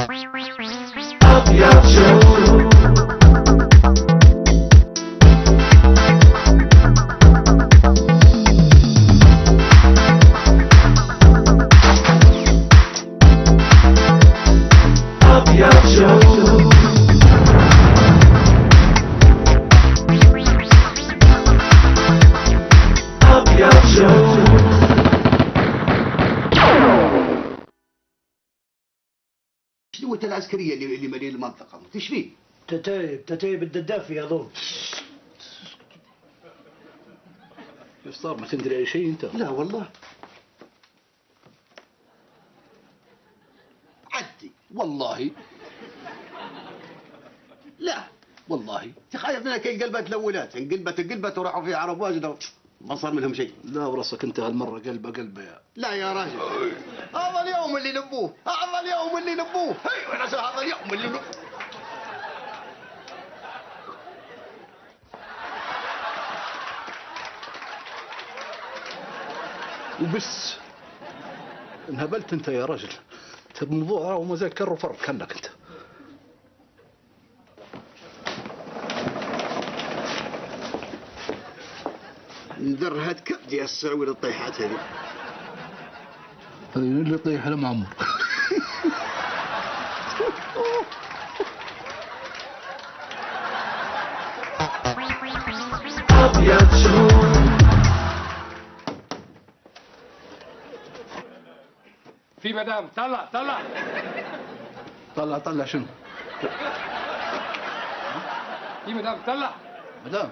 أبيض شو أبيض شو أبيض شو شنو انت العسكريه اللي مالين المنطقه؟ ايش فيه؟ تتايب الددافي اظن. ايش صار؟ ما تدري اي شيء انت؟ لا والله. عدي والله. لا والله تخيل منها كي قلبت الاولاد انقلبت وراحوا في عرب واجد ما صار منهم شيء. لا وراسك انت هالمره قلبه يا لا يا راجل هذا اليوم اللي نبوه ايوه هذا اليوم اللي نبوه. وبس انهبلت انت يا رجل. تبي الموضوع وما زال كر وفر كانك انت. ندرهت كبدي السعود الطيحات هذه. هذه اللي طيح لما عمر. أبيض شو في مدام طلع طلع شنو؟ في مدام طلع مدام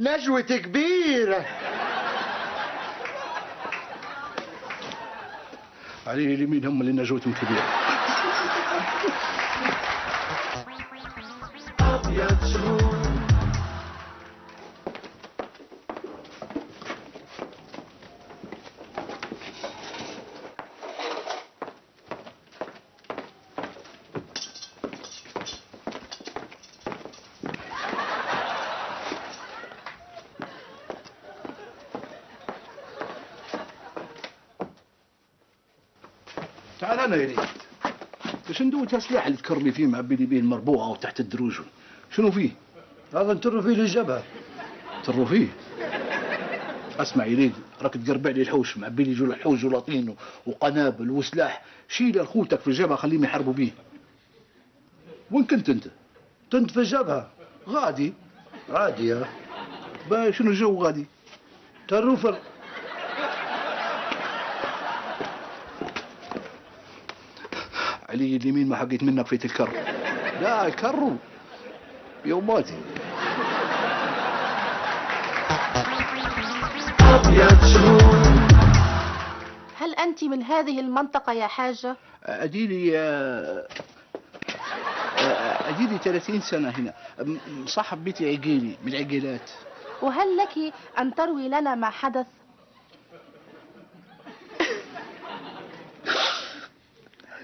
نجوة كبيرة. عليه اليمين هم اللي نجوتهم كبيرة. أبيض شو تعال انا يا ريت. ايش ندوت هالسلاح اللي تكرمي فيه معبي لي بيه المربوعه وتحت الدروج؟ شنو فيه؟ هذا نتر فيه للجبهه. تروا فيه؟ اسمع يريد راك تقربع لي الحوش معبي لي جول حوش جلاطين وقنابل وسلاح. شيل اخوتك في الجبهه خليهم يحاربوا بيه. وين كنت انت؟ كنت في الجبهه. غادي. عادي يا باي شنو الجو غادي؟ تروفر. علي اليمين ما حقيت منك فيت الكر. لا الكر يوماتي. أبيض شو هل أنت من هذه المنطقة يا حاجة؟ اديلي 30 سنه هنا. صاحب بيتي عقيلي من العقيلات. وهل لك أن تروي لنا ما حدث؟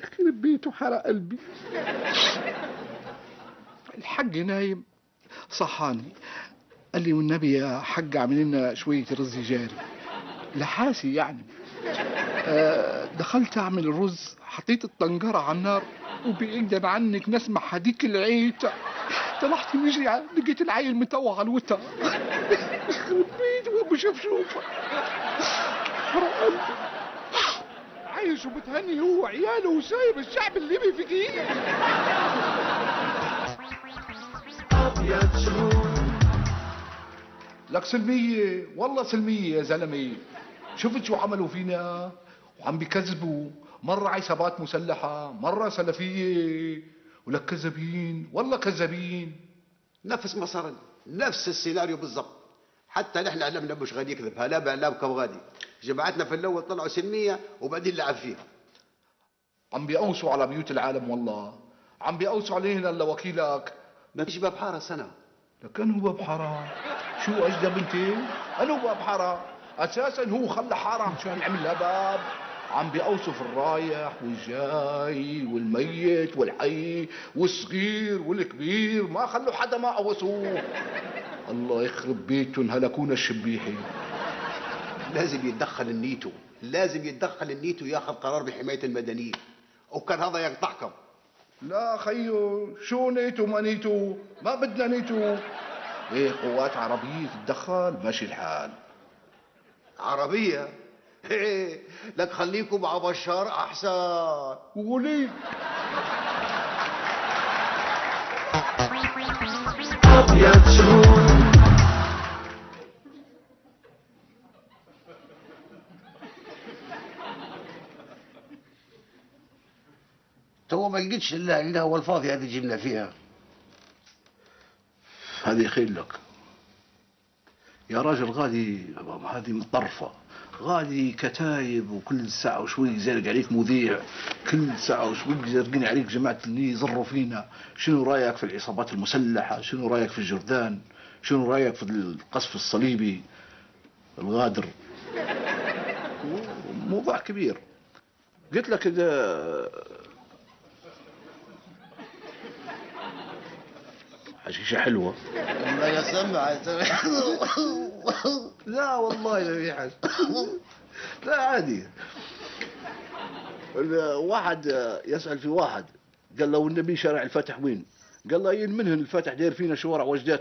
يخرب بيته حرق قلبي. الحق نايم صحاني قال لي والنبي يا حق اعمل لنا شويه رز جاري لحاسي يعني. دخلت اعمل الرز حطيت الطنجره على النار وبعيدا عنك نسمع هديك العيته. طلعت نجري لقيت العيل متوه على الوتر. يخرب بيته وابو شفشوفه. حرق قلبي. عايش ومتهني هو وعياله وسايب الشعب الليبي في دقيقه. أبيض شو لك سلمية والله سلمية يا زلمة. شفت شو عملوا فينا وعم بيكذبوا. مرة عصابات مسلحة مرة سلفية. ولك كذابين والله كذابين. نفس ما صار نفس السيناريو بالضبط. حتى نحن علمنا مش غادي يكذب هلا باعلامكم غادي. جماعتنا في الاول طلعوا سلميه وبعدين لعب فيها. عم بيقوسوا على بيوت العالم والله. عم بيقوسوا علينا الا وكيلك. ما فيش باب حاره سنه. لك انو باب حاره؟ شو اجدب انت؟ انو باب حاره؟ اساسا هو خلى حاره مشان يعمل لها باب. عم بيوصف الرايح والجاي والميت والحي والصغير والكبير، ما خلوا حدا ما اوصوه. الله يخرب بيتهم هلكونا الشبيحي. لازم يتدخل النيتو، لازم يتدخل النيتو ياخذ قرار بحماية المدنيين، وكان هذا يقطعكم. لا خيو، شو نيتو ما نيتو؟ ما بدنا نيتو. ايه قوات عربية تتدخل ماشي الحال. عربية؟ إيه، لك خليكم مع بشار أحسن. قولي أبيض شموع تو ما لقيتش الا القهوه الفاضيه هذه جبنا فيها. هذه خير لك يا راجل. غادي هذه مطرفة، غادي كتايب وكل ساعة وشوي يزرق عليك مذيع، كل ساعة وشوي يزرقين عليك جماعة اللي يزروا فينا. شنو رأيك في العصابات المسلحة؟ شنو رأيك في الجردان؟ شنو رأيك في القصف الصليبي الغادر؟ موضوع كبير. قلت لك حشيشة حلوة. الله يسمع. لا والله ما في حاجة. لا عادي. واحد يسأل في واحد قال له والنبي شارع الفاتح وين؟ قال له ين منهن الفاتح داير فينا شوارع وجدات.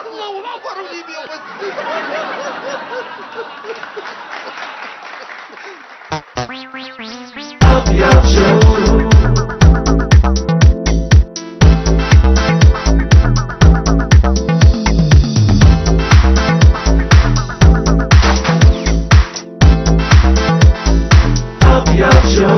الله ما ضربني بيه بس. أبيض شموع أبيض شموع